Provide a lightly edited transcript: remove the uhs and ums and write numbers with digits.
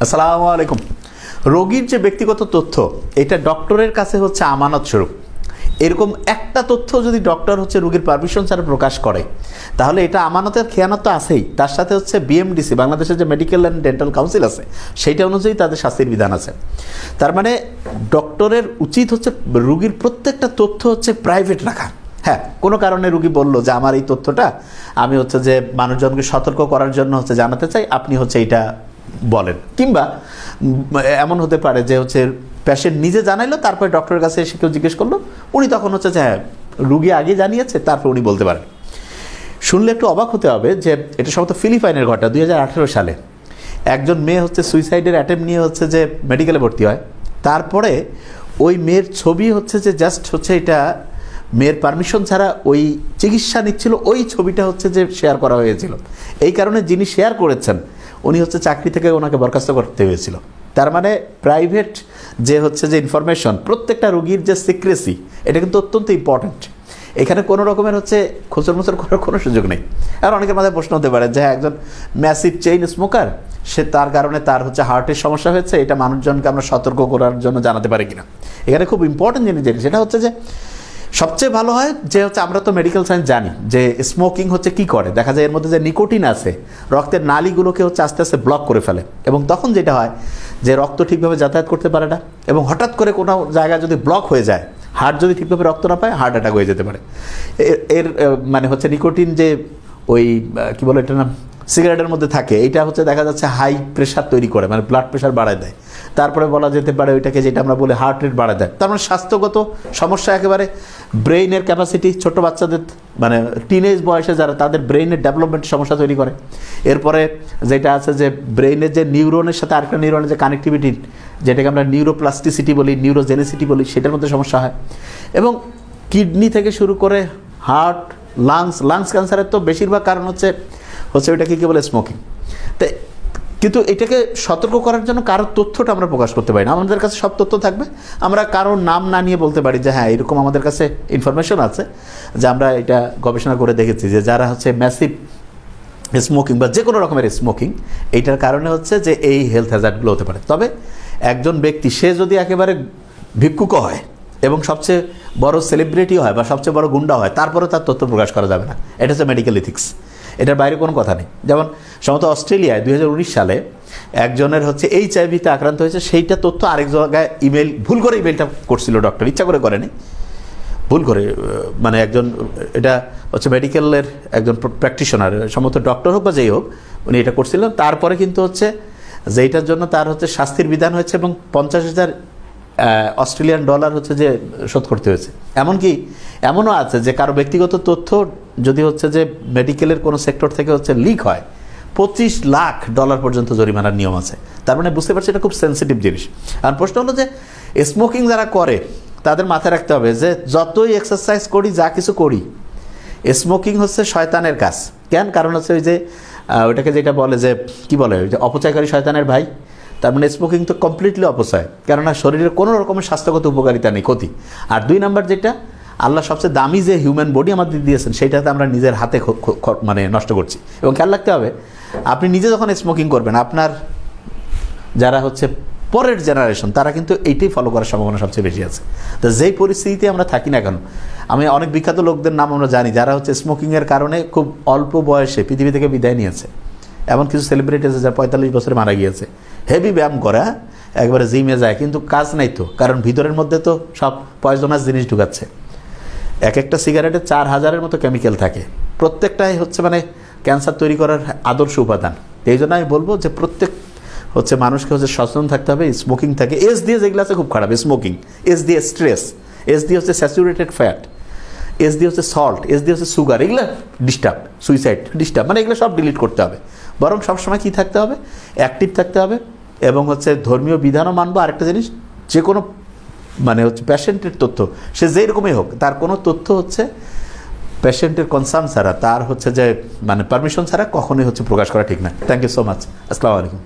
আসসালামু আলাইকুম। রোগীর যে ব্যক্তিগত তথ্য এটা ডক্টরের কাছে হচ্ছে আমানত স্বরূপ। এরকম একটা তথ্য যদি ডক্টর হচ্ছে রোগীর পারমিশন ছাড়া প্রকাশ করে তাহলে এটা আমানতের খেয়ানত তো আছেই, তার সাথে হচ্ছে বিএমডিসি বাংলাদেশের যে মেডিকেল অ্যান্ড ডেন্টাল কাউন্সিল আছে সেইটা অনুযায়ী তাদের শাস্তির বিধান আছে। তার মানে ডক্টরের উচিত হচ্ছে রোগীর প্রত্যেকটা তথ্য হচ্ছে প্রাইভেট রাখা। হ্যাঁ, কোনো কারণে রোগী বলল যে আমার এই তথ্যটা আমি হচ্ছে যে মানুষজনকে সতর্ক করার জন্য হচ্ছে জানাতে চাই, আপনি হচ্ছে এইটা বলেন। কিংবা এমন হতে পারে যে হচ্ছে পেশেন্ট নিজে জানাইলো, তারপরে ডক্টরের কাছে এসে কেউ জিজ্ঞেস করলো, উনি তখন হচ্ছে যে হ্যাঁ রুগী আগে জানিয়েছে, তারপর উনি বলতে পারেন। শুনলে একটু অবাক হতে হবে যে এটা সম্ভবত ফিলিপাইনের ঘটনা। 2018 সালে একজন মেয়ে হচ্ছে সুইসাইডের অ্যাটেম্প নিয়ে হচ্ছে যে মেডিকেলে ভর্তি হয়। তারপরে ওই মেয়ের ছবি হচ্ছে যে জাস্ট হচ্ছে এটা মেয়ের পারমিশন ছাড়া ওই চিকিৎসা নিচ্ছিল, ওই ছবিটা হচ্ছে যে শেয়ার করা হয়েছিল। এই কারণে যিনি শেয়ার করেছেন উনি হচ্ছে চাকরি থেকে ওনাকে বরখাস্ত করতে হয়েছিল। তার মানে প্রাইভেট যে হচ্ছে যে ইনফরমেশন, প্রত্যেকটা রোগীর যে সিক্রেসি, এটা কিন্তু অত্যন্ত ইম্পর্ট্যান্ট। এখানে কোনো রকমের হচ্ছে খোঁচর করার কোনো সুযোগ নেই। আর অনেকের মাথায় প্রশ্ন হতে পারে যে একজন ম্যাসিভ চেইন স্মোকার, সে তার কারণে তার হচ্ছে হার্টের সমস্যা হয়েছে, এটা মানুষজনকে আমরা সতর্ক করার জন্য জানাতে পারি কিনা। এখানে খুব ইম্পর্টেন্ট জিনিস যেটা, সেটা হচ্ছে যে সবচেয়ে ভালো হয় যে হচ্ছে আমরা তো মেডিকেল সায়েন্স জানি যে স্মোকিং হচ্ছে কি করে। দেখা যায় এর মধ্যে যে নিকোটিন আছে রক্তের নালীগুলোকে হচ্ছে আস্তে আস্তে ব্লক করে ফেলে, এবং তখন যেটা হয় যে রক্ত ঠিকভাবে যাতায়াত করতে পারে না, এবং হঠাৎ করে কোনো জায়গায় যদি ব্লক হয়ে যায়, হার্ট যদি ঠিকভাবে রক্ত না পায়, হার্ট অ্যাটাক হয়ে যেতে পারে। এর মানে হচ্ছে নিকোটিন যে ওই কী বলে এটা না সিগারেটের মধ্যে থাকে, এইটা হচ্ছে দেখা যাচ্ছে হাই প্রেশার তৈরি করে, মানে ব্লাড প্রেশার বাড়ায় দেয়। তারপরে বলা যেতে পারে ওইটাকে যেটা আমরা বলি হার্ট রেট বাড়ায় দেয়। তার মানে স্বাস্থ্যগত সমস্যা একেবারে, ব্রেইনের ক্যাপাসিটি, ছোটো বাচ্চাদের মানে টিনেজ বয়সে যারা, তাদের ব্রেইনের ডেভেলপমেন্ট সমস্যা তৈরি করে। এরপরে যেটা আছে যে ব্রেইনের যে নিউরনের সাথে আরেকটা নিউরনের যে কানেক্টিভিটি, যেটাকে আমরা নিউরোপ্লাস্টিসিটি বলি, নিউরোজেনিসিটি বলি, সেটার মধ্যে সমস্যা হয়। এবং কিডনি থেকে শুরু করে হার্ট, লাংস ক্যান্সারের তো বেশিরভাগ কারণ হচ্ছে ওইটাকে কী বলে স্মোকিং। তো কিন্তু এটাকে সতর্ক করার জন্য কারোর তথ্যটা আমরা প্রকাশ করতে পারি না। আমাদের কাছে সব তথ্য থাকবে, আমরা কারোর নাম না নিয়ে বলতে পারি যে হ্যাঁ এরকম আমাদের কাছে ইনফরমেশন আছে, যে আমরা এটা গবেষণা করে দেখেছি যে যারা হচ্ছে ম্যাসিভ স্মোকিং বা যে কোনো রকমের স্মোকিং, এইটার কারণে হচ্ছে যে এই হেলথ হ্যাজার্ডগুলো হতে পারে। তবে একজন ব্যক্তি সে যদি একেবারে ভিক্ষুক হয় এবং সবচেয়ে বড় সেলিব্রিটি হয় বা সবচেয়ে বড় গুন্ডা হয়, তারপরে তার তথ্য প্রকাশ করা যাবে না। এটা হচ্ছে মেডিকেল ইথিক্স, এটার বাইরে কোনো কথা নেই। যেমন সম্ভবত অস্ট্রেলিয়ায় 2019 সালে একজনের হচ্ছে HIV-তে আক্রান্ত হয়েছে, সেইটা তথ্য আরেক জায়গায় ভুল করে ইমেলটা করছিল ডক্টর, ইচ্ছা করে করেনি, ভুল করে। মানে একজন এটা হচ্ছে মেডিকেলের একজন প্র্যাকটিশনার, সম্ভবত ডক্টর হোক বা যেই হোক, উনি এটা করছিলেন। তারপরে কিন্তু হচ্ছে যে এইটার জন্য তার হচ্ছে শাস্তির বিধান হয়েছে এবং 50,000 অস্ট্রেলিয়ান ডলার হচ্ছে যে শোধ করতে হয়েছে। এমনকি এমনও আছে যে কারো ব্যক্তিগত তথ্য যদি হচ্ছে যে মেডিকেলের কোনো সেক্টর থেকে হচ্ছে লিক হয়, $25 লাখ পর্যন্ত জরিমানার নিয়ম আছে। তার মানে বুঝতে পারছি এটা খুব সেন্সিটিভ জিনিস। আর প্রশ্ন হলো যে স্মোকিং যারা করে তাদের মাথায় রাখতে হবে যে যতই এক্সারসাইজ করি, যা কিছু করি, স্মোকিং হচ্ছে শয়তানের কাজ। কেন? কারণ হচ্ছে ওই যে ওইটাকে যেটা বলে যে কী বলে, ওই যে অপচয়কারী শয়তানের ভাই। তার মানে স্মোকিং তো কমপ্লিটলি অপচয়, কেননা শরীরের কোনো রকমের স্বাস্থ্যগত উপকারিতা নেই, ক্ষতি। আর 2 নাম্বার যেটা, আল্লাহ সবচেয়ে দামি যে হিউম্যান বডি আমাদের দিয়েছেন, সেইটাতে আমরা নিজের হাতে মানে নষ্ট করছি। এবং খেয়াল রাখতে হবে, আপনি নিজে যখন স্মোকিং করবেন, আপনার যারা হচ্ছে পরের জেনারেশন, তারা কিন্তু এইটাই ফলো করার সম্ভাবনা সবচেয়ে বেশি আছে। তো যেই পরিস্থিতিতে আমরা থাকি না কেন, আমি অনেক বিখ্যাত লোকদের নাম আমরা জানি যারা হচ্ছে স্মোকিংয়ের কারণে খুব অল্প বয়সে পৃথিবী থেকে বিদায় নিয়েছে। এমন কিছু সেলিব্রিটি আছে যারা 45 বছরে মারা গিয়েছে। হেভি ব্যায়াম করা, একবারে জিমে যায়, কিন্তু কাজ নাই তো, কারণ ভিতরের মধ্যে তো সব পয়জনাস জিনিস ঢুকাচ্ছে। এক একটা সিগারেটে 4000-এর মতো কেমিক্যাল থাকে, প্রত্যেকটাই হচ্ছে মানে ক্যান্সার তৈরি করার আদর্শ উপাদান। এই জন্য আমি বলবো যে প্রত্যেক হচ্ছে মানুষকে হচ্ছে সচেতন থাকতে হবে। স্মোকিং থাকে এস দিয়ে, যেগুলো আছে খুব খারাপ স্মোকিং, এস দিয়ে স্ট্রেস, এস দিয়ে হচ্ছে স্যাচুরেটেড ফ্যাট, এস দিয়ে হচ্ছে সল্ট, এস দিয়ে হচ্ছে সুগার, এগুলো ডিস্টার্ব, সুইসাইড ডিস্টার্ব, মানে এগুলো সব ডিলিট করতে হবে। বরং সবসময় কী থাকতে হবে, অ্যাক্টিভ থাকতে হবে, এবং হচ্ছে ধর্মীয় বিধানও মানবো। আরেকটা জিনিস, যে কোনো মানে হচ্ছে পেশেন্টের তথ্য, সে যেই রকমই হোক, তার কোনো তথ্য হচ্ছে পেশেন্টের কনসার্ন ছাড়া, তার হচ্ছে যে মানে পারমিশন ছাড়া কখনোই হচ্ছে প্রকাশ করা ঠিক না। Thank you so much. আসসালামু আলাইকুম।